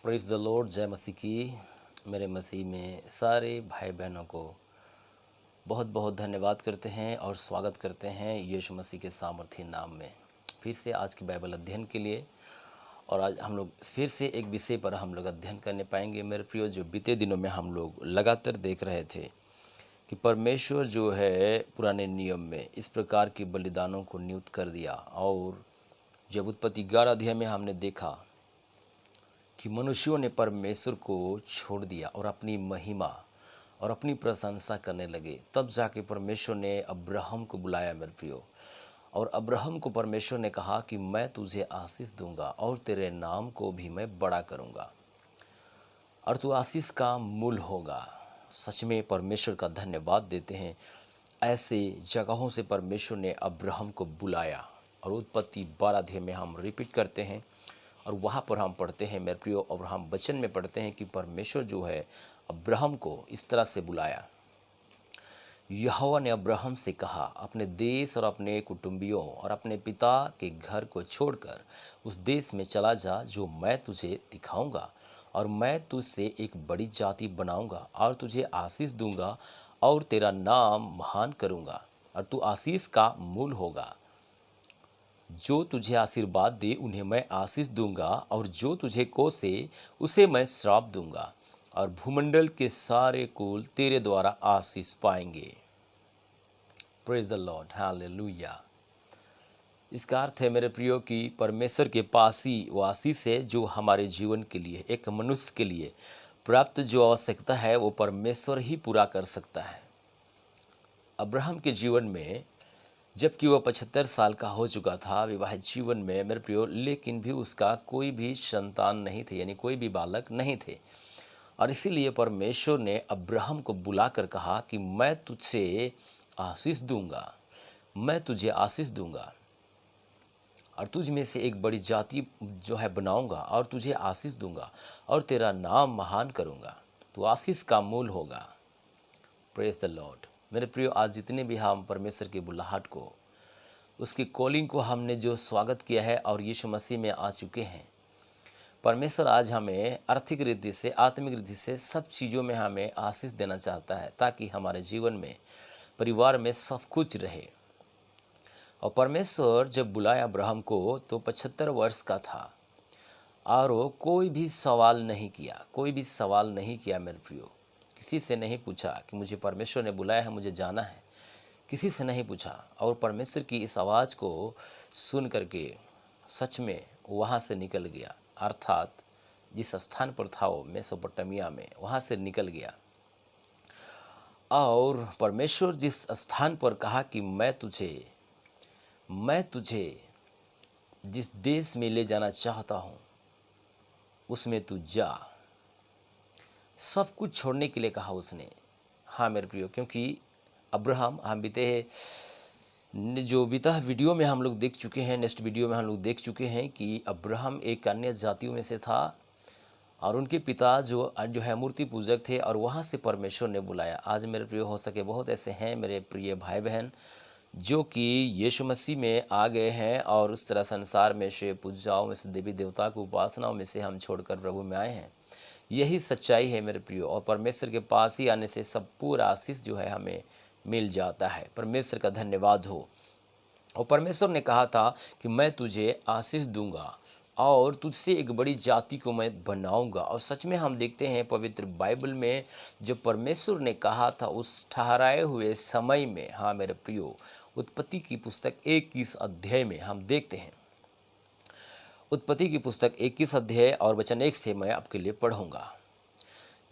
Praise the Lord. जय मसीह की। मेरे मसीह में सारे भाई बहनों को बहुत बहुत धन्यवाद करते हैं और स्वागत करते हैं यीशु मसीह के सामर्थी नाम में। फिर से आज की बाइबल अध्ययन के लिए और आज हम लोग फिर से एक विषय पर हम लोग अध्ययन करने पाएंगे। मेरे प्रियो, जो बीते दिनों में हम लोग लगातार देख रहे थे कि परमेश्वर जो है पुराने नियम में इस प्रकार के बलिदानों को नियुक्त कर दिया, और जब उत्पत्ति 11 अध्याय में हमने देखा कि मनुष्यों ने परमेश्वर को छोड़ दिया और अपनी महिमा और अपनी प्रशंसा करने लगे, तब जाके परमेश्वर ने अब्राहम को बुलाया मेरे प्रियो। और अब्राहम को परमेश्वर ने कहा कि मैं तुझे आशीष दूंगा और तेरे नाम को भी मैं बड़ा करूंगा और तू आशीष का मूल होगा। सच में परमेश्वर का धन्यवाद देते हैं। ऐसे जगहों से परमेश्वर ने अब्राहम को बुलाया और उत्पत्ति 12 अध्याय में हम रिपीट करते हैं और वहाँ पर हम पढ़ते हैं मेरे प्रियो, और हम वचन में पढ़ते हैं कि परमेश्वर जो है अब्राहम को इस तरह से बुलाया। यहोवा ने अब्राहम से कहा, अपने देश और अपने कुटुंबियों और अपने पिता के घर को छोड़कर उस देश में चला जा जो मैं तुझे दिखाऊंगा, और मैं तुझसे एक बड़ी जाति बनाऊंगा और तुझे आशीष दूंगा और तेरा नाम महान करूंगा और तू आशीष का मूल होगा। जो तुझे आशीर्वाद दे उन्हें मैं आशीष दूंगा, और जो तुझे कोसे उसे मैं श्राप दूंगा, और भूमंडल के सारे कुल तेरे द्वारा आशीष पाएंगे। Praise the Lord, hallelujah. इसका अर्थ है मेरे प्रियो कि परमेश्वर के पास ही वो आशीष है जो हमारे जीवन के लिए, एक मनुष्य के लिए प्राप्त जो आवश्यकता है वो परमेश्वर ही पूरा कर सकता है। अब्राहम के जीवन में जबकि वह 75 साल का हो चुका था विवाहित जीवन में मेरे प्रियो, लेकिन भी उसका कोई भी संतान नहीं थे, यानी कोई भी बालक नहीं थे। और इसीलिए परमेश्वर ने अब्राहम को बुलाकर कहा कि मैं तुझे आशीष दूंगा, मैं तुझे आशीष दूंगा और तुझ में से एक बड़ी जाति जो है बनाऊंगा और तुझे आशीष दूंगा और तेरा नाम महान करूंगा, तो आशीष का मूल होगा। Praise the Lord. मेरे प्रियो, आज जितने भी हम परमेश्वर की बुलाहट को, उसकी कॉलिंग को हमने जो स्वागत किया है और यीशु मसीह में आ चुके हैं, परमेश्वर आज हमें आर्थिक रीति से, आत्मिक रीति से, सब चीज़ों में हमें आशीष देना चाहता है ताकि हमारे जीवन में, परिवार में सब कुछ रहे। और परमेश्वर जब बुलाया अब्राहम को तो 75 वर्ष का था और वो कोई भी सवाल नहीं किया, कोई भी सवाल नहीं किया मेरे प्रियो। किसी से नहीं पूछा कि मुझे परमेश्वर ने बुलाया है, मुझे जाना है, किसी से नहीं पूछा। और परमेश्वर की इस आवाज़ को सुन करके सच में वहाँ से निकल गया, अर्थात जिस स्थान पर था वो मेसोपोटामिया में, वहाँ से निकल गया। और परमेश्वर जिस स्थान पर कहा कि मैं तुझे जिस देश में ले जाना चाहता हूँ उसमें तू जा, सब कुछ छोड़ने के लिए कहा उसने। हाँ मेरे प्रियो, क्योंकि अब्राहम, हम जो बीता वीडियो में हम लोग देख चुके हैं, नेक्स्ट वीडियो में हम लोग देख चुके हैं कि अब्राहम एक अन्य जातियों में से था और उनके पिता जो है मूर्ति पूजक थे, और वहाँ से परमेश्वर ने बुलाया। आज मेरे प्रियो, हो सके बहुत ऐसे हैं मेरे प्रिय भाई बहन जो कि यीशु मसीह में आ गए हैं और उस तरह संसार में से, पूजाओं में से, देवी देवता की उपासनाओं में से हम छोड़कर प्रभु में आए हैं। यही सच्चाई है मेरे प्रियो, और परमेश्वर के पास ही आने से सब पूरा आशीष जो है हमें मिल जाता है। परमेश्वर का धन्यवाद हो। और परमेश्वर ने कहा था कि मैं तुझे आशीष दूंगा और तुझसे एक बड़ी जाति को मैं बनाऊंगा। और सच में हम देखते हैं पवित्र बाइबल में जब परमेश्वर ने कहा था उस ठहराए हुए समय में, हाँ मेरे प्रियो, उत्पत्ति की पुस्तक 21 अध्याय में हम देखते हैं। उत्पत्ति की पुस्तक 21 अध्याय और वचन 1 से मैं आपके लिए पढ़ूंगा।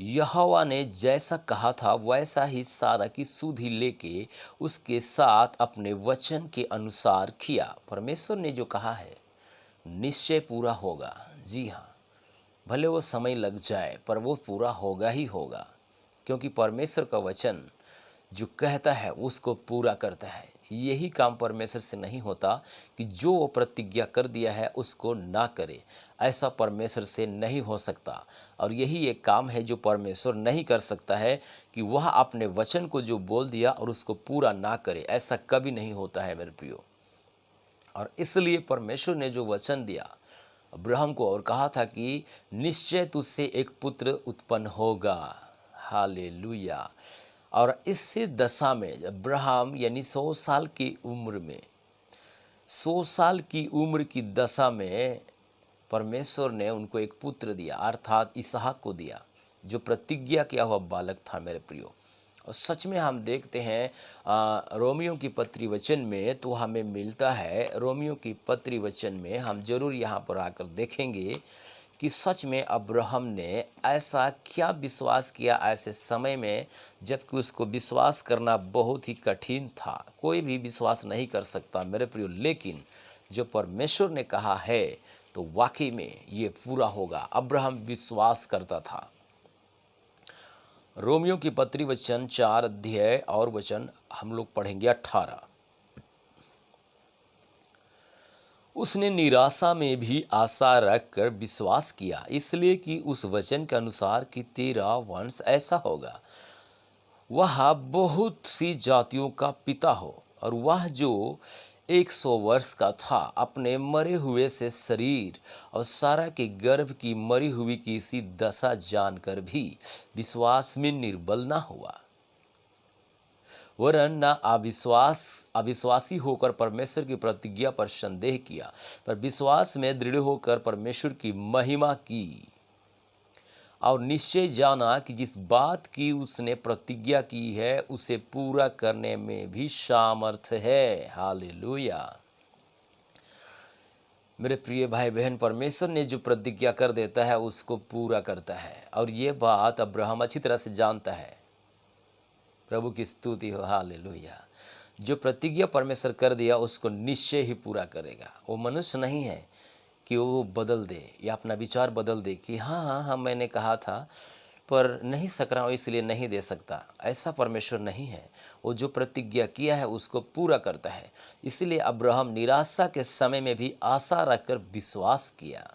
यहोवा ने जैसा कहा था वैसा ही सारा की सुधि लेके उसके साथ अपने वचन के अनुसार किया। परमेश्वर ने जो कहा है निश्चय पूरा होगा। जी हाँ, भले वो समय लग जाए पर वो पूरा होगा ही होगा, क्योंकि परमेश्वर का वचन जो कहता है उसको पूरा करता है। यही काम परमेश्वर से नहीं होता कि जो वो प्रतिज्ञा कर दिया है उसको ना करे, ऐसा परमेश्वर से नहीं हो सकता। और यही एक काम है जो परमेश्वर नहीं कर सकता है कि वह अपने वचन को जो बोल दिया और उसको पूरा ना करे, ऐसा कभी नहीं होता है मेरे प्रियो। और इसलिए परमेश्वर ने जो वचन दिया अब्राहम को और कहा था कि निश्चय तुझसे एक पुत्र उत्पन्न होगा। हालेलुया। और इसी दशा में अब्राहम यानी 100 साल की उम्र में, 100 साल की उम्र की दशा में परमेश्वर ने उनको एक पुत्र दिया, अर्थात इसहाक को दिया, जो प्रतिज्ञा किया हुआ बालक था मेरे प्रियो। और सच में हम देखते हैं रोमियो की पत्री वचन में तो हमें मिलता है, रोमियो की पत्री वचन में हम जरूर यहाँ पर आकर देखेंगे कि सच में अब्राहम ने ऐसा क्या विश्वास किया ऐसे समय में, जबकि उसको विश्वास करना बहुत ही कठिन था। कोई भी विश्वास नहीं कर सकता मेरे प्रियो, लेकिन जो परमेश्वर ने कहा है तो वाकई में ये पूरा होगा। अब्राहम विश्वास करता था। रोमियो की पत्री वचन 4 अध्याय और वचन हम लोग पढ़ेंगे 18। उसने निराशा में भी आशा रखकर विश्वास किया, इसलिए कि उस वचन के अनुसार कि तेरा वंश ऐसा होगा, वह बहुत सी जातियों का पिता हो। और वह जो 100 वर्ष का था, अपने मरे हुए से शरीर और सारा के गर्भ की मरी हुई की सी दशा जानकर भी विश्वास में निर्बल न हुआ, वरन न अविश्वासी होकर परमेश्वर की प्रतिज्ञा पर संदेह किया, पर विश्वास में दृढ़ होकर परमेश्वर की महिमा की, और निश्चय जाना कि जिस बात की उसने प्रतिज्ञा की है उसे पूरा करने में भी सामर्थ है। हालेलुया। मेरे प्रिय भाई बहन, परमेश्वर ने जो प्रतिज्ञा कर देता है उसको पूरा करता है, और ये बात अब्राहम अच्छी तरह से जानता है। प्रभु की स्तुति हो। हालेलुया। जो प्रतिज्ञा परमेश्वर कर दिया उसको निश्चय ही पूरा करेगा। वो मनुष्य नहीं है कि वो बदल दे या अपना विचार बदल दे कि हाँ हाँ हाँ मैंने कहा था पर नहीं सक रहा हूँ इसलिए नहीं दे सकता। ऐसा परमेश्वर नहीं है। वो जो प्रतिज्ञा किया है उसको पूरा करता है। इसलिए अब्राहम निराशा के समय में भी आशा रखकर विश्वास किया।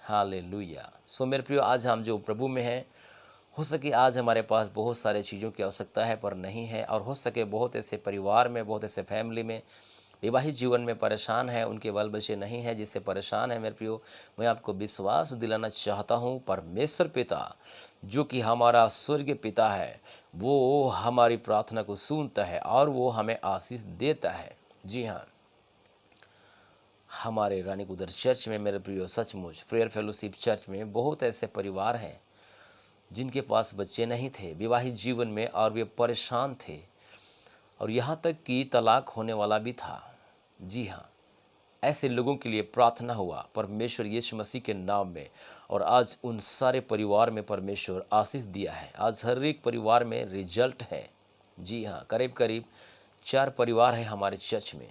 हालेलुया। सो मेरे प्रियो, आज हम जो प्रभु में हैं, हो सके आज हमारे पास बहुत सारे चीज़ों की आवश्यकता है पर नहीं है, और हो सके बहुत ऐसे परिवार में, बहुत ऐसे फैमिली में, विवाहित जीवन में परेशान है, उनके बाल बच्चे नहीं है, जिससे परेशान है। मेरे प्रियो, मैं आपको विश्वास दिलाना चाहता हूँ, परमेश्वर पिता जो कि हमारा स्वर्गीय पिता है, वो हमारी प्रार्थना को सुनता है और वो हमें आशीष देता है। जी हाँ, हमारे रानी कुदर चर्च में मेरे प्रियो, सचमुच प्रेयर फेलोशिप चर्च में बहुत ऐसे परिवार हैं जिनके पास बच्चे नहीं थे विवाहित जीवन में, और वे परेशान थे, और यहाँ तक कि तलाक होने वाला भी था। जी हाँ, ऐसे लोगों के लिए प्रार्थना हुआ परमेश्वर यीशु मसीह के नाम में, और आज उन सारे परिवार में परमेश्वर आशीष दिया है। आज हर एक परिवार में रिजल्ट है। जी हाँ, करीब करीब 4 परिवार है हमारे चर्च में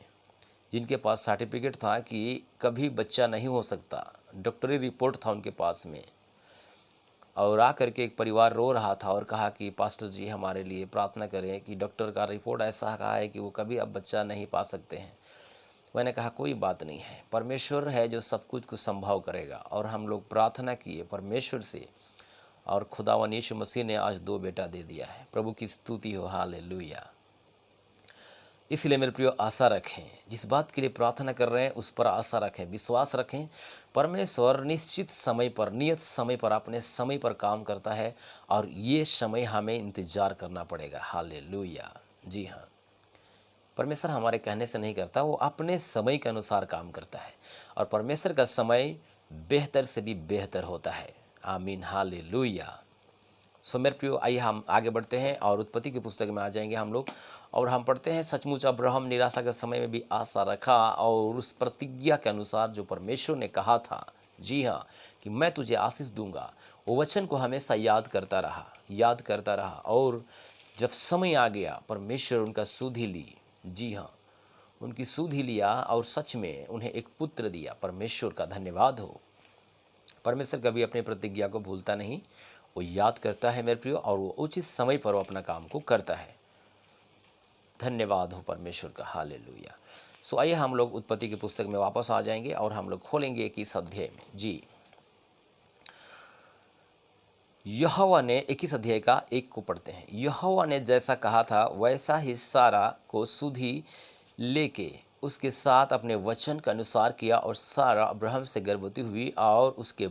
जिनके पास सर्टिफिकेट था कि कभी बच्चा नहीं हो सकता, डॉक्टरी रिपोर्ट था उनके पास में, और आ करके एक परिवार रो रहा था और कहा कि पास्टर जी हमारे लिए प्रार्थना करें कि डॉक्टर का रिपोर्ट ऐसा कहा है कि वो कभी अब बच्चा नहीं पा सकते हैं। मैंने कहा कोई बात नहीं है, परमेश्वर है जो सब कुछ को संभव करेगा। और हम लोग प्रार्थना किए परमेश्वर से, और खुदावन यीशु मसीह ने आज 2 बेटा दे दिया है। प्रभु की स्तुति हो। हालेलुया। इसलिए मेरे प्रियो, आशा रखें, जिस बात के लिए प्रार्थना कर रहे हैं उस पर आशा रखें, विश्वास रखें। परमेश्वर निश्चित समय पर, नियत समय पर, अपने समय पर काम करता है, और ये समय हमें इंतजार करना पड़ेगा। हालेलुया। जी हाँ, परमेश्वर हमारे कहने से नहीं करता, वो अपने समय के अनुसार काम करता है, और परमेश्वर का समय बेहतर से भी बेहतर होता है। आमीन। हालेलुया। सो मेरे प्रियो, आइए हम आगे बढ़ते हैं और उत्पत्ति की पुस्तक में आ जाएंगे हम लोग, और हम पढ़ते हैं सचमुच अब्राहम निराशा के समय में भी आशा रखा, और उस प्रतिज्ञा के अनुसार जो परमेश्वर ने कहा था, जी हाँ, कि मैं तुझे आशीष दूंगा, वो वचन को हमेशा याद करता रहा। और जब समय आ गया परमेश्वर उनका सुध ही ली। जी हाँ, उनकी सुध ही लिया, और सच में उन्हें एक पुत्र दिया। परमेश्वर का धन्यवाद हो। परमेश्वर कभी अपनी प्रतिज्ञा को भूलता नहीं, वो याद करता है मेरे प्रियो, और वो उचित समय पर वो अपना काम को करता है। धन्यवाद हो परमेश्वर का। हालेलुया। सो आइए हम लोग उत्पत्ति की पुस्तक में वापस आ जाएंगे, और हम लोग खोलेंगे 21 अध्याय में। जी, यहोवा ने 21 अध्याय का 1 को पढ़ते हैं। यहोवा ने जैसा कहा था वैसा ही सारा को सुधि लेके उसके साथ अपने वचन के अनुसार किया और सारा अब्राहम से गर्भवती हुई और उसके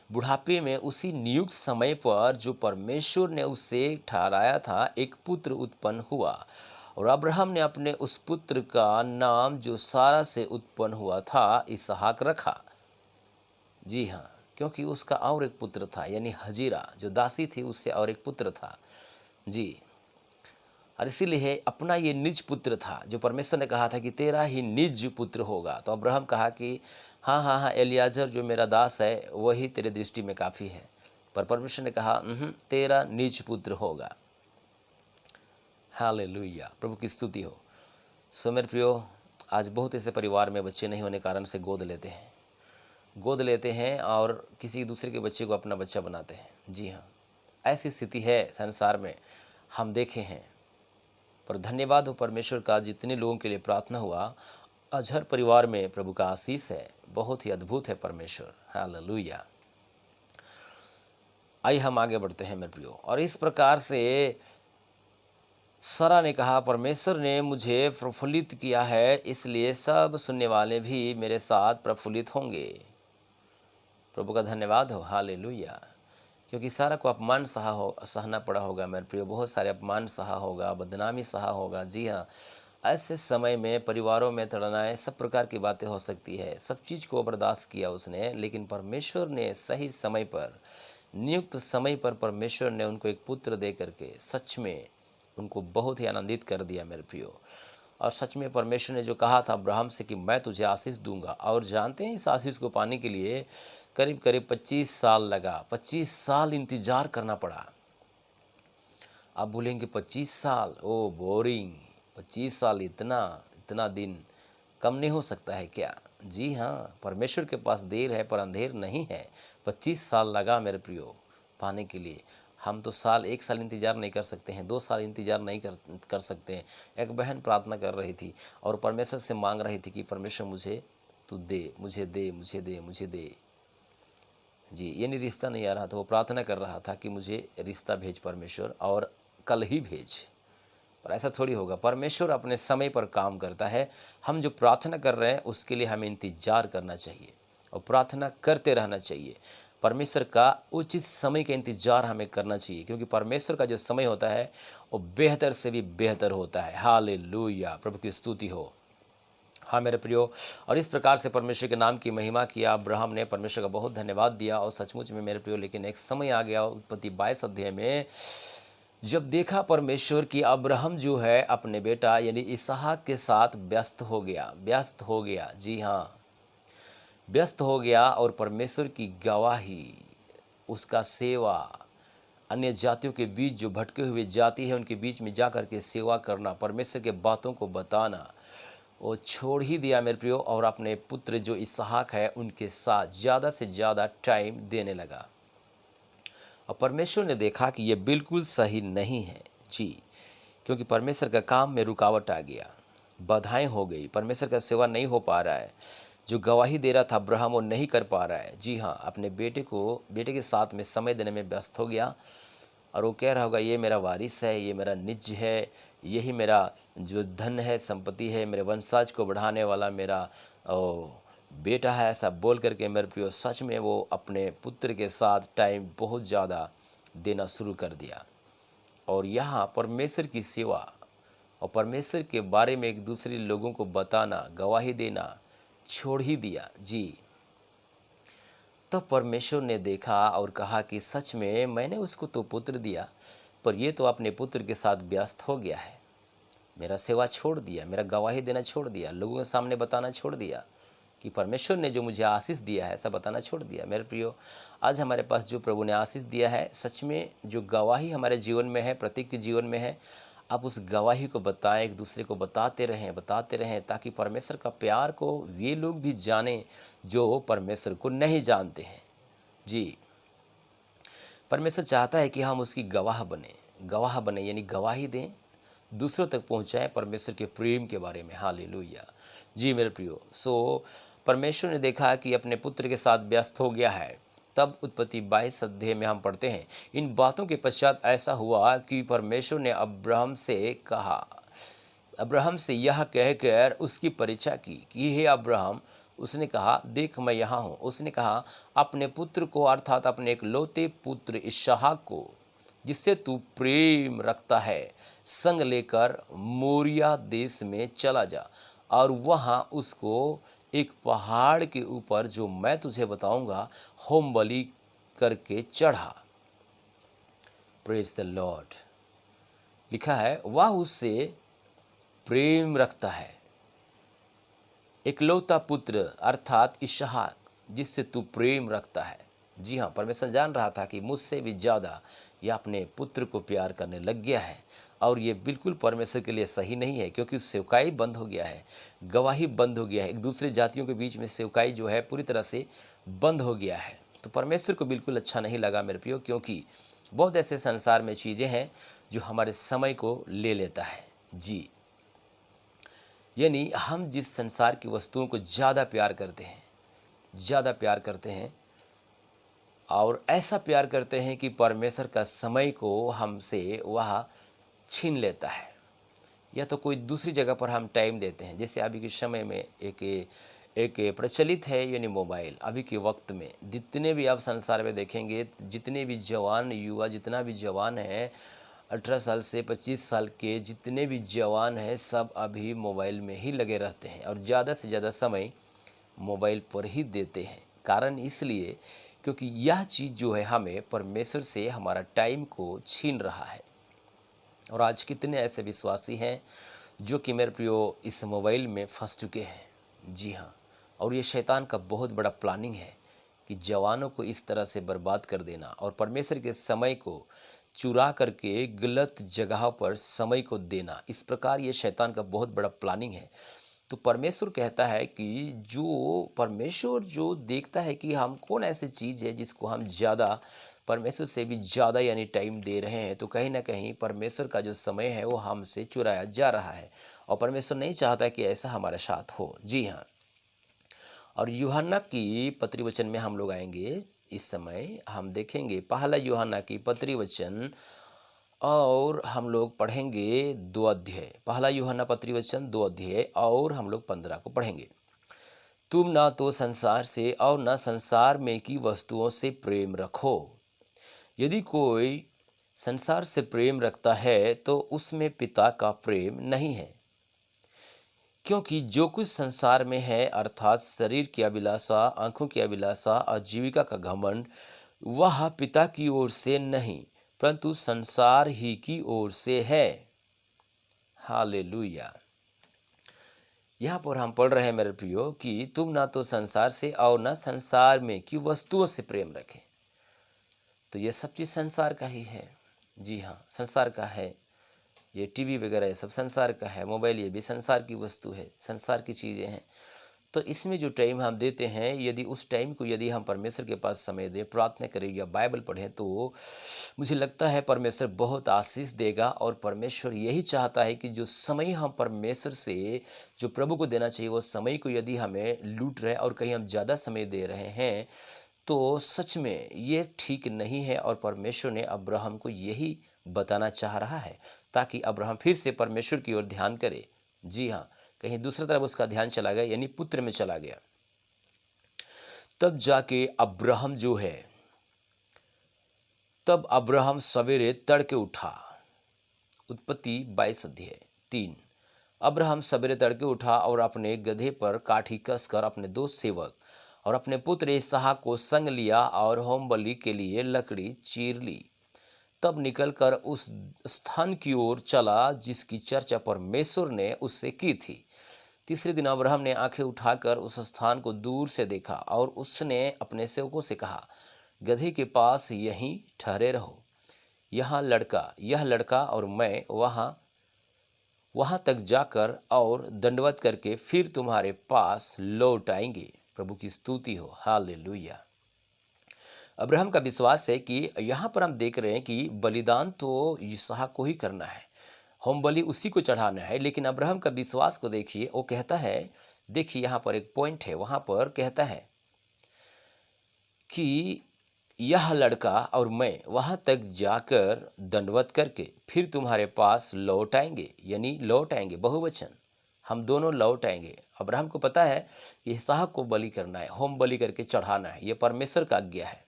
बुढ़ापे में उसी नियुक्त समय पर जो परमेश्वर ने उसे ठहराया था एक पुत्र उत्पन्न हुआ और अब्राहम ने अपने उस पुत्र का नाम जो सारा से उत्पन्न हुआ था इसहाक रखा। जी हाँ, क्योंकि उसका और एक पुत्र था यानी हजीरा जो दासी थी उससे और एक पुत्र था। जी, और इसीलिए अपना ये निज पुत्र था जो परमेश्वर ने कहा था कि तेरा ही निज पुत्र होगा। तो अब्राहम कहा कि हाँ हाँ हाँ, एलियाजर जो मेरा दास है वही तेरे दृष्टि में काफ़ी है। पर परमेश्वर ने कहा तेरा निज पुत्र होगा। हालेलुया, प्रभु की स्तुति हो। सो मेरे प्रियो, आज बहुत ऐसे परिवार में बच्चे नहीं होने कारण से गोद लेते हैं और किसी दूसरे के बच्चे को अपना बच्चा बनाते हैं। जी हाँ, ऐसी स्थिति है संसार में, हम देखे हैं। पर धन्यवाद हो परमेश्वर का, जितने लोगों के लिए प्रार्थना हुआ आज हर परिवार में प्रभु का आशीष है। बहुत ही अद्भुत है परमेश्वर। हालेलुया। आइए हम आगे बढ़ते हैं मेरे प्रियो। और इस प्रकार से सारा ने कहा परमेश्वर ने मुझे प्रफुल्लित किया है, इसलिए सब सुनने वाले भी मेरे साथ प्रफुल्लित होंगे। प्रभु का धन्यवाद हो। हालेलुया। क्योंकि सारा को अपमान सहना पड़ा होगा मेरे प्रियो, बहुत सारे अपमान सहा होगा, बदनामी सहा होगा। जी हाँ, ऐसे समय में परिवारों में तड़नाएं, सब प्रकार की बातें हो सकती है। सब चीज़ को बर्दाश्त किया उसने, लेकिन परमेश्वर ने सही समय पर, नियुक्त समय पर परमेश्वर ने उनको एक पुत्र दे करके सच में उनको बहुत ही आनंदित कर दिया मेरे प्रियो। और सच में परमेश्वर ने जो कहा था अब्राहम से कि मैं तुझे आशीष दूंगा, और जानते हैं इस आशीष को पाने के लिए करीब करीब 25 साल लगा। 25 साल इंतजार करना पड़ा। आप बोलेंगे 25 साल, ओ बोरिंग, 25 साल, इतना दिन कम नहीं हो सकता है क्या? जी हाँ, परमेश्वर के पास देर है पर अंधेर नहीं है। 25 साल लगा मेरे प्रियो पाने के लिए। हम तो एक साल इंतज़ार नहीं कर सकते हैं, 2 साल इंतज़ार नहीं कर सकते हैं। एक बहन प्रार्थना कर रही थी और परमेश्वर से मांग रही थी कि परमेश्वर मुझे तू दे, मुझे दे, मुझे दे, मुझे दे। जी, यानी रिश्ता नहीं आ रहा था, वो प्रार्थना कर रहा था कि मुझे रिश्ता भेज परमेश्वर, और कल ही भेज। पर ऐसा थोड़ी होगा, परमेश्वर अपने समय पर काम करता है। हम जो प्रार्थना कर रहे हैं उसके लिए हमें इंतजार करना चाहिए और प्रार्थना करते रहना चाहिए। परमेश्वर का उचित समय का इंतजार हमें करना चाहिए, क्योंकि परमेश्वर का जो समय होता है वो बेहतर से भी बेहतर होता है। हालेलुया, प्रभु की स्तुति हो। हाँ मेरे प्रियो, और इस प्रकार से परमेश्वर के नाम की महिमा किया। अब्राहम ने परमेश्वर का बहुत धन्यवाद दिया, और सचमुच में मेरे प्रियो, लेकिन एक समय आ गया उत्पत्ति 22 अध्याय में, जब देखा परमेश्वर की अब्राहम जो है अपने बेटा यानी इसहाक के साथ व्यस्त हो गया। जी हाँ, व्यस्त हो गया। और परमेश्वर की गवाही, उसका सेवा, अन्य जातियों के बीच जो भटके हुए जाति है उनके बीच में जा कर के सेवा करना, परमेश्वर के बातों को बताना, वो छोड़ ही दिया मेरे प्रियो, और अपने पुत्र जो इसहाक है उनके साथ ज़्यादा से ज़्यादा टाइम देने लगा। और परमेश्वर ने देखा कि ये बिल्कुल सही नहीं है। जी, क्योंकि परमेश्वर का काम में रुकावट आ गया, बाधाएं हो गई, परमेश्वर का सेवा नहीं हो पा रहा है। जो गवाही दे रहा था अब्राहम वो नहीं कर पा रहा है। जी हाँ, अपने बेटे के साथ में समय देने में व्यस्त हो गया, और वो कह रहा होगा ये मेरा वारिस है, ये मेरा निज है, यही मेरा जो धन है, संपत्ति है, मेरे वंशज को बढ़ाने वाला मेरा बेटा है, ऐसा बोल करके मेरे प्रियो सच में वो अपने पुत्र के साथ टाइम बहुत ज़्यादा देना शुरू कर दिया। और यहाँ परमेश्वर की सेवा और परमेश्वर के बारे में एक दूसरे लोगों को बताना, गवाही देना छोड़ ही दिया। जी, तब परमेश्वर ने देखा और कहा कि सच में मैंने उसको तो पुत्र दिया, पर ये तो अपने पुत्र के साथ व्यस्त हो गया है, मेरा सेवा छोड़ दिया, मेरा गवाही देना छोड़ दिया, लोगों के सामने बताना छोड़ दिया कि परमेश्वर ने जो मुझे आशीष दिया है ऐसा बताना छोड़ दिया। मेरे प्रियो, आज हमारे पास जो प्रभु ने आशीष दिया है, सच में जो गवाही हमारे जीवन में है, प्रत्येक के जीवन में है, आप उस गवाही को बताएं, एक दूसरे को बताते रहें, ताकि परमेश्वर का प्यार को ये लोग भी जानें जो परमेश्वर को नहीं जानते हैं। जी, परमेश्वर चाहता है कि हम उसकी गवाह बने यानी गवाही दें, दूसरों तक पहुंचाएं परमेश्वर के प्रेम के बारे में। हालेलुया। जी मेरे प्रियो, परमेश्वर ने देखा कि अपने पुत्र के साथ व्यस्त हो गया है। तब उत्पत्ति 22 अध्याय में हम पढ़ते हैं, इन बातों के पश्चात ऐसा हुआ कि परमेश्वर ने अब्राहम से कहा, अब्राहम से यह कहकर उसकी परीक्षा की कि हे अब्राहम, उसने कहा, देख मैं यहाँ हूँ। उसने कहा, अपने पुत्र को अर्थात अपने एक लौते पुत्र इसहाक को, जिससे तू प्रेम रखता है, संग लेकर मोरिया देश में चला जा और वहाँ उसको एक पहाड़ के ऊपर जो मैं तुझे बताऊंगा होम बलि करके चढ़ा। Praise the Lord. लिखा है वह उससे प्रेम रखता है, इकलौता पुत्र अर्थात इसहाक, जिससे तू प्रेम रखता है। जी हाँ, परमेश्वर जान रहा था कि मुझसे भी ज़्यादा यह अपने पुत्र को प्यार करने लग गया है और ये बिल्कुल परमेश्वर के लिए सही नहीं है, क्योंकि सेवकाई बंद हो गया है, गवाही बंद हो गया है, एक दूसरे जातियों के बीच में सेवकाई जो है पूरी तरह से बंद हो गया है। तो परमेश्वर को बिल्कुल अच्छा नहीं लगा मेरे प्रियो, क्योंकि बहुत ऐसे संसार में चीज़ें हैं जो हमारे समय को ले लेता है। जी, यानी हम जिस संसार की वस्तुओं को ज़्यादा प्यार करते हैं, ज़्यादा प्यार करते हैं और ऐसा प्यार करते हैं कि परमेश्वर का समय को हमसे वह छीन लेता है, या तो कोई दूसरी जगह पर हम टाइम देते हैं। जैसे अभी के समय में एक प्रचलित है, यानी मोबाइल। अभी के वक्त में जितने भी आप संसार में देखेंगे, जितने भी जवान युवा, जितना भी जवान है 18 साल से 25 साल के जितने भी जवान हैं, सब अभी मोबाइल में ही लगे रहते हैं और ज़्यादा से ज़्यादा समय मोबाइल पर ही देते हैं। कारण इसलिए क्योंकि यह चीज़ जो है हमें परमेश्वर से हमारा टाइम को छीन रहा है। और आज कितने ऐसे विश्वासी हैं जो कि मेरे प्रियो इस मोबाइल में फंस चुके हैं। जी हाँ, और ये शैतान का बहुत बड़ा प्लानिंग है कि जवानों को इस तरह से बर्बाद कर देना और परमेश्वर के समय को चुरा करके गलत जगह पर समय को देना। इस प्रकार ये शैतान का बहुत बड़ा प्लानिंग है। तो परमेश्वर कहता है कि परमेश्वर जो देखता है कि हम कौन ऐसी चीज़ है जिसको हम ज़्यादा, परमेश्वर से भी ज़्यादा यानी टाइम दे रहे हैं, तो कहीं ना कहीं परमेश्वर का जो समय है वो हमसे चुराया जा रहा है और परमेश्वर नहीं चाहता कि ऐसा हमारे साथ हो। जी हाँ, और यूहन्ना की पत्री वचन में हम लोग आएंगे। इस समय हम देखेंगे पहला यूहन्ना की पत्री वचन और हम लोग पढ़ेंगे 2 अध्याय। पहला यूहन्ना पत्री वचन 2 अध्याय और हम लोग 15 को पढ़ेंगे। तुम ना तो संसार से और ना संसार में की वस्तुओं से प्रेम रखो। यदि कोई संसार से प्रेम रखता है तो उसमें पिता का प्रेम नहीं है, क्योंकि जो कुछ संसार में है अर्थात शरीर की अभिलाषा, आंखों की अभिलाषा और जीविका का घमंड, वह पिता की ओर से नहीं परंतु संसार ही की ओर से है। हालेलुया। यहाँ पर हम पढ़ रहे हैं मेरे प्रियो कि तुम ना तो संसार से और ना संसार में की वस्तुओं से प्रेम रखें। तो ये सब चीज़ संसार का ही है। जी हाँ, संसार का है। ये टीवी वगैरह ये सब संसार का है, मोबाइल ये भी संसार की वस्तु है, संसार की चीज़ें हैं। तो इसमें जो टाइम हम देते हैं, यदि उस टाइम को यदि हम परमेश्वर के पास समय दें, प्रार्थना करें या बाइबल पढ़ें, तो मुझे लगता है परमेश्वर बहुत आशीष देगा। और परमेश्वर यही चाहता है कि जो समय हम परमेश्वर से जो प्रभु को देना चाहिए, वो समय को यदि हमें लूट रहे और कहीं हम ज़्यादा समय दे रहे हैं, तो सच में ये ठीक नहीं है। और परमेश्वर ने अब्राहम को यही बताना चाह रहा है ताकि अब्राहम फिर से परमेश्वर की ओर ध्यान करे। जी हाँ, कहीं दूसरी तरफ उसका ध्यान चला गया, यानी पुत्र में चला गया। तब जाके अब्राहम जो है, तब अब्राहम सवेरे तड़के उठा। उत्पत्ति 22 अध्याय 3। अब्राहम सवेरे तड़के उठा और अपने गधे पर काठी कसकर अपने 2 सेवक और अपने पुत्र इसहाक को संग लिया और होम बलि के लिए लकड़ी चीर ली। तब निकलकर उस स्थान की ओर चला जिसकी चर्चा परमेश्वर ने उससे की थी। तीसरे दिन अब्राहम ने आंखें उठाकर उस स्थान को दूर से देखा और उसने अपने सेवकों से कहा, गधे के पास यहीं ठहरे रहो। यह लड़का और मैं वहां तक जाकर और दंडवत करके फिर तुम्हारे पास लौट आएंगे। प्रभु की स्तुति हो। हालेलुया। अब्राहम का विश्वास है कि यहाँ पर हम देख रहे हैं कि बलिदान तो इसहाक को ही करना है, होम बलि उसी को चढ़ाना है। लेकिन अब्राहम का विश्वास को देखिए, वो कहता है, देखिए यहाँ पर एक पॉइंट है, वहाँ पर कहता है कि यह लड़का और मैं वहां तक जाकर दंडवत करके फिर तुम्हारे पास लौट आएंगे, यानी लौट आएंगे बहुवचन, हम दोनों लौट आएंगे। अब्राहम को पता है कि इसहाक को बलि करना है, होम बलि करके चढ़ाना है, यह परमेश्वर का आज्ञा है।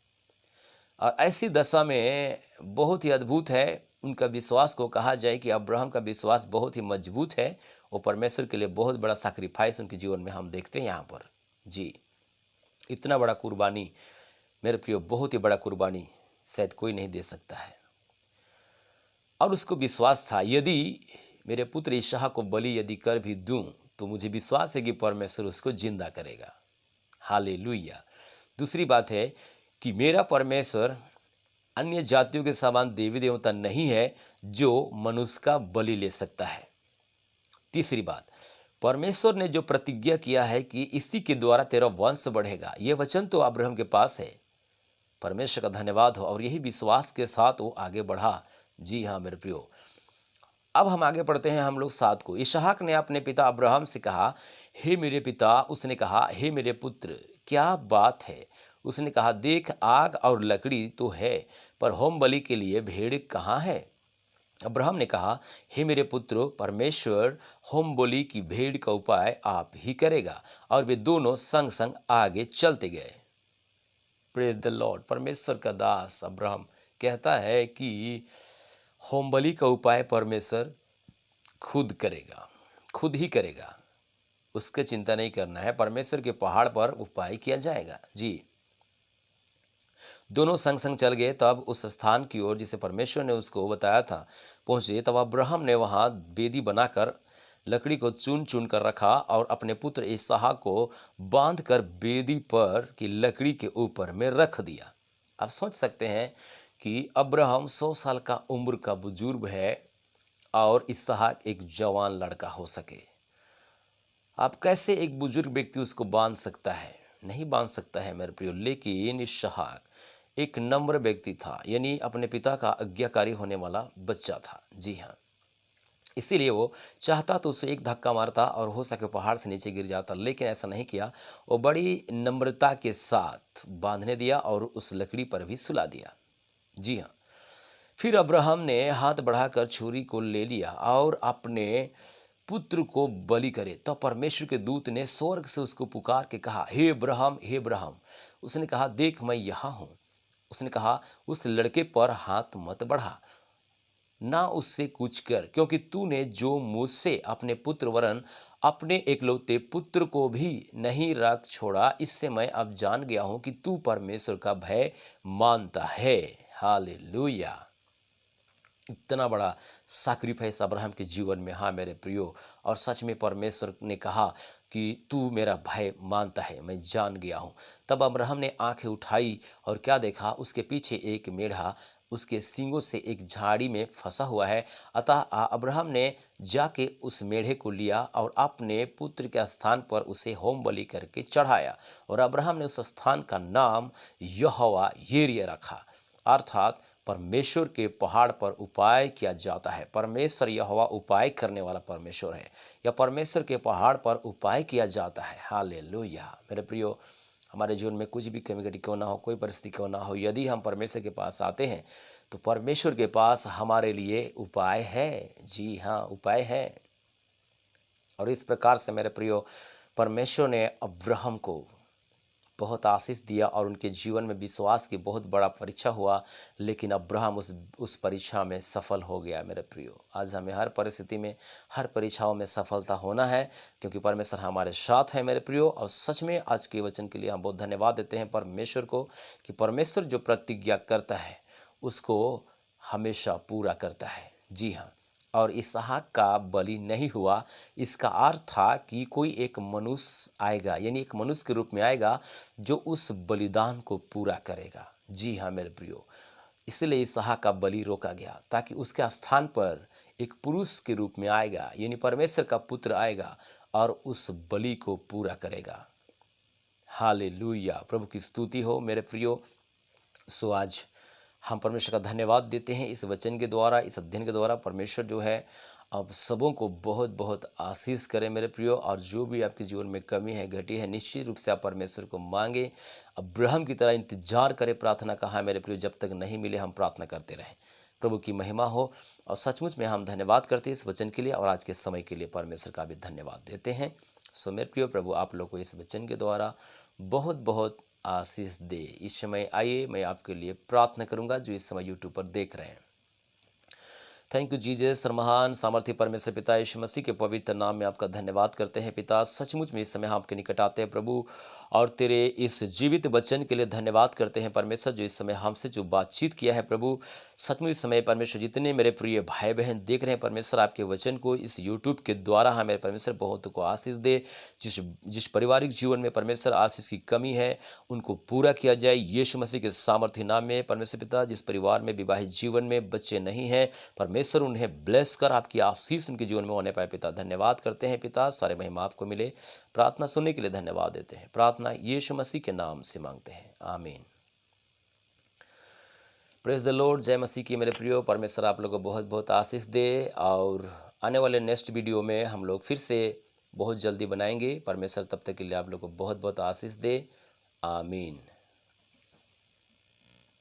और ऐसी दशा में बहुत ही अद्भुत है उनका विश्वास को कहा जाए कि अब्राहम का विश्वास बहुत ही मजबूत है। वो परमेश्वर के लिए बहुत बड़ा सैक्रिफाइस उनके जीवन में हम देखते हैं यहाँ पर। जी, इतना बड़ा कुर्बानी मेरे प्रियो, बहुत ही बड़ा कुर्बानी शायद कोई नहीं दे सकता है। और उसको विश्वास था, यदि मेरे पुत्र इसहाक को बलि यदि कर भी दूं तो मुझे विश्वास है कि परमेश्वर उसको जिंदा करेगा। हालेलुया। दूसरी बात है कि मेरा परमेश्वर अन्य जातियों के समान देवी देवता नहीं है जो मनुष्य का बलि ले सकता है। तीसरी बात, परमेश्वर ने जो प्रतिज्ञा किया है कि इसी के द्वारा तेरा वंश बढ़ेगा, यह वचन तो अब्राहम के पास है। परमेश्वर का धन्यवाद हो। और यही विश्वास के साथ वो आगे बढ़ा। जी हाँ मेरे प्रियो, अब हम आगे पढ़ते हैं हम लोग 7 को। इसहाक ने अपने पिता अब्राहम से कहा, हे मेरे पिता। उसने कहा, हे मेरे पुत्र, क्या बात है? उसने कहा, देख, आग और लकड़ी तो है, पर होम बलि के लिए भेड़ कहाँ है? अब्राहम ने कहा, हे मेरे पुत्र, परमेश्वर होम बलि की भेड़ का उपाय आप ही करेगा। और वे दोनों संग संग आगे चलते गए। Praise the Lord. परमेश्वर का दास अब्राहम कहता है कि होम बलि का उपाय परमेश्वर खुद करेगा, खुद ही करेगा, उसके चिंता नहीं करना है। परमेश्वर के पहाड़ पर उपाय किया जाएगा। जी, दोनों संग संग चल गए। तब उस स्थान की ओर जिसे परमेश्वर ने उसको बताया था पहुंचे। तब अब्राहम ने वहां वेदी बनाकर लकड़ी को चुन चुन कर रखा और अपने पुत्र इसहाक को बांध कर वेदी पर की लकड़ी के ऊपर में रख दिया। आप सोच सकते हैं कि अब्राहम 100 साल का उम्र का बुजुर्ग है और इसहाक एक जवान लड़का हो सके। आप कैसे एक बुजुर्ग व्यक्ति उसको बांध सकता है? नहीं बांध सकता है मेरे प्रियो। लेकिन इसहाक एक नम्र व्यक्ति था, यानी अपने पिता का आज्ञाकारी होने वाला बच्चा था। जी हाँ, इसीलिए वो चाहता तो उसे एक धक्का मारता और हो सके पहाड़ से नीचे गिर जाता, लेकिन ऐसा नहीं किया। वो बड़ी नम्रता के साथ बांधने दिया और उस लकड़ी पर भी सुला दिया। जी हाँ, फिर अब्राहम ने हाथ बढ़ाकर छुरी को ले लिया और अपने पुत्र को बलि करे। तो परमेश्वर के दूत ने स्वर्ग से उसको पुकार के कहा, हे अब्राहम, हे अब्राहम। उसने कहा, देख, मैं यहाँ हूँ। उसने कहा, उस लड़के पर हाथ मत बढ़ा, ना उससे कुछ कर, क्योंकि तूने जो मुझसे अपने पुत्र वरन अपने एकलौते पुत्र को भी नहीं रख छोड़ा, इससे मैं अब जान गया हूं कि तू परमेश्वर का भय मानता है। हालेलुया। इतना बड़ा सैक्रिफाइस अब्राहम के जीवन में। हाँ मेरे प्रियो, और सच में परमेश्वर ने कहा कि तू मेरा भय मानता है, मैं जान गया हूँ। तब अब्राहम ने आंखें उठाई और क्या देखा? उसके पीछे एक मेढ़ा उसके सींगों से एक झाड़ी में फंसा हुआ है। अतः अब्राहम ने जाके उस मेढ़े को लिया और अपने पुत्र के स्थान पर उसे होम बलि करके चढ़ाया। और अब्राहम ने उस स्थान का नाम यहोवा यिर्हे रखा, अर्थात परमेश्वर के पहाड़ पर उपाय किया जाता है। परमेश्वर यहोवा उपाय करने वाला परमेश्वर है, या परमेश्वर के पहाड़ पर उपाय किया जाता है। हालेलुया। मेरे प्रियो, हमारे जीवन में कुछ भी कमी घटी क्यों ना हो, कोई परिस्थिति क्यों ना हो, यदि हम परमेश्वर के पास आते हैं तो परमेश्वर के पास हमारे लिए उपाय है। जी हाँ, उपाय है। और इस प्रकार से मेरे प्रियो, परमेश्वर ने अब्राहम को बहुत आशीष दिया और उनके जीवन में विश्वास की बहुत बड़ा परीक्षा हुआ। लेकिन अब्राहम उस परीक्षा में सफल हो गया। मेरे प्रियो, आज हमें हर परिस्थिति में, हर परीक्षाओं में सफलता होना है, क्योंकि परमेश्वर हमारे साथ है मेरे प्रियो। और सच में आज के वचन के लिए हम बहुत धन्यवाद देते हैं परमेश्वर को, कि परमेश्वर जो प्रतिज्ञा करता है उसको हमेशा पूरा करता है। जी हाँ, और इसहाक का बलि नहीं हुआ, इसका अर्थ था कि कोई एक मनुष्य आएगा, यानी एक मनुष्य के रूप में आएगा जो उस बलिदान को पूरा करेगा। जी हाँ मेरे प्रियो, इसलिए इसहाक का बलि रोका गया, ताकि उसके स्थान पर एक पुरुष के रूप में आएगा, यानी परमेश्वर का पुत्र आएगा और उस बलि को पूरा करेगा। हालेलुया, प्रभु की स्तुति हो मेरे प्रियो। सो आज हम परमेश्वर का धन्यवाद देते हैं इस वचन के द्वारा, इस अध्ययन के द्वारा। परमेश्वर जो है आप सबों को बहुत बहुत आशीष करें मेरे प्रियो। और जो भी आपके जीवन में कमी है, घटी है, निश्चित रूप से आप परमेश्वर को मांगे। अब्राहम की तरह इंतजार करें, प्रार्थना कहा मेरे प्रियो, जब तक नहीं मिले हम प्रार्थना करते रहें। प्रभु की महिमा हो। और सचमुच में हम धन्यवाद करते हैं इस वचन के लिए, और आज के समय के लिए परमेश्वर का भी धन्यवाद देते हैं। सो मेरे प्रियो, प्रभु आप लोग को इस वचन के द्वारा बहुत बहुत आशीष दे। इस समय आइए मैं आपके लिए प्रार्थना करूंगा जो इस समय यूट्यूब पर देख रहे हैं। Thank you Jesus. महान सामर्थ्य परमेश्वर पिता यीशु मसीह के पवित्र नाम में आपका धन्यवाद करते हैं पिता। सचमुच में इस समय हम आपके निकट आते हैं प्रभु, और तेरे इस जीवित वचन के लिए धन्यवाद करते हैं परमेश्वर, जो इस समय हमसे जो बातचीत किया है प्रभु। सचमुच इस समय परमेश्वर जितने मेरे प्रिय भाई बहन देख रहे हैं परमेश्वर, आपके वचन को इस यूट्यूब के द्वारा हमें परमेश्वर बहुत को आशीष दे। जिस जिस पारिवारिक जीवन में परमेश्वर आशीष की कमी है, उनको पूरा किया जाए यीशु मसीह के सामर्थ्य नाम में परमेश्वर पिता। जिस परिवार में विवाहित जीवन में बच्चे नहीं हैं परमेश्वर, उन्हें ब्लेस कर आपकी आशीष उनके जीवन में होने पाए पिता। धन्यवाद करते हैं पिता, सारे महिमा आपको मिले। प्रार्थना सुनने के लिए धन्यवाद देते हैं। प्रार्थना यीशु मसीह के नाम से मांगते हैं, आमीन। Praise the Lord. जय मसीह की मेरे प्रियो। परमेश्वर आप लोगों को बहुत बहुत आशीष दे। और आने वाले नेक्स्ट वीडियो में हम लोग फिर से बहुत जल्दी बनाएंगे। परमेश्वर तब तक के लिए आप लोगों को बहुत बहुत आशीष दे, आमीन।